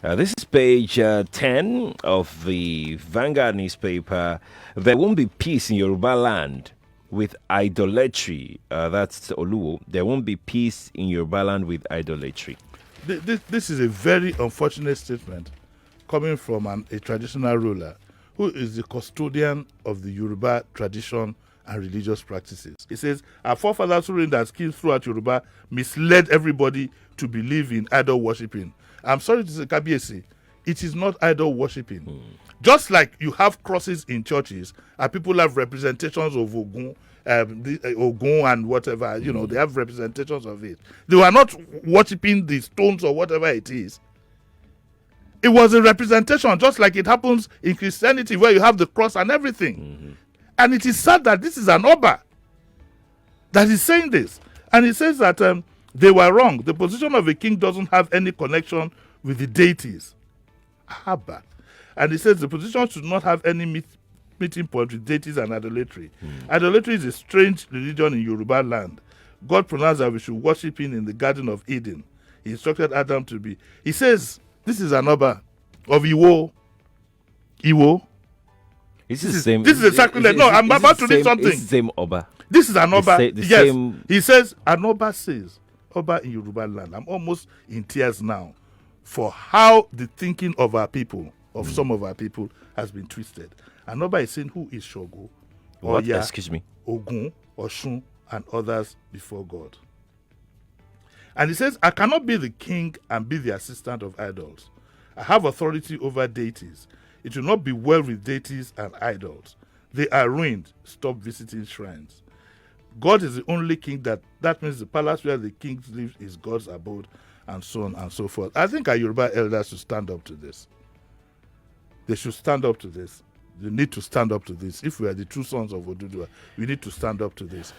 This is page 10 of the Vanguard newspaper. There won't be peace in Yoruba land with idolatry. That's Oluwo. There won't be peace in Yoruba land with idolatry. This is a very unfortunate statement coming from a traditional ruler who is the custodian of the Yoruba tradition and religious practices. He says, our forefathers who reigned as kings throughout Yoruba misled everybody to believe in idol worshipping. I'm sorry to say, Kabiesi, it is not idol worshipping. Just like you have crosses in churches and people have representations of Ogun, Ogun and whatever, they have representations of it. They were not worshipping the stones or whatever it is. It was a representation, just like it happens in Christianity where you have the cross and everything. And it is sad that this is an Oba that is saying this. And he says that they were wrong. The position of a king doesn't have any connection with the deities. Abba. And he says the position should not have any meeting point with deities and idolatry. Idolatry is a strange religion in Yoruba land. God pronounced that we should worship him in the Garden of Eden. He instructed Adam to be. He says, this is an Oba of Iwo. Iwo. This is the same. This is a sacrilege. No, I'm about to read something. This is the same Oba. This is an Oba. Yes. Same. He says, an Oba says, Oba in Yoruba land. I'm almost in tears now for how the thinking of our people, of some of our people, has been twisted. An Oba is saying, who is Shogo, Oya, Excuse me. Ogun, Oshun, and others before God. And he says, I cannot be the king and be the assistant of idols. I have authority over deities. It will not be well with deities and idols. They are ruined. Stop visiting shrines. God is the only king that means the palace where the king lives is God's abode, and so on and so forth. I think our Yoruba elders should stand up to this. They should stand up to this. You need to stand up to this. If we are the true sons of Oduduwa, we need to stand up to this.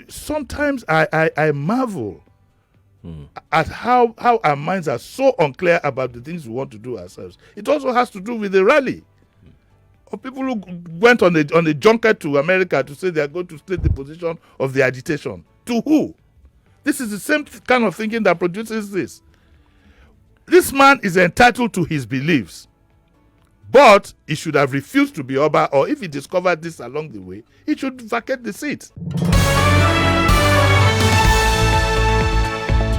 Sometimes I marvel at how our minds are so unclear about the things we want to do ourselves. It also has to do with the rally of people who went on a junket to America to say they are going to state the position of the agitation. To who? This is the same kind of thinking that produces this. This man is entitled to his beliefs, but he should have refused to be Oba, or if he discovered this along the way, he should vacate the seat.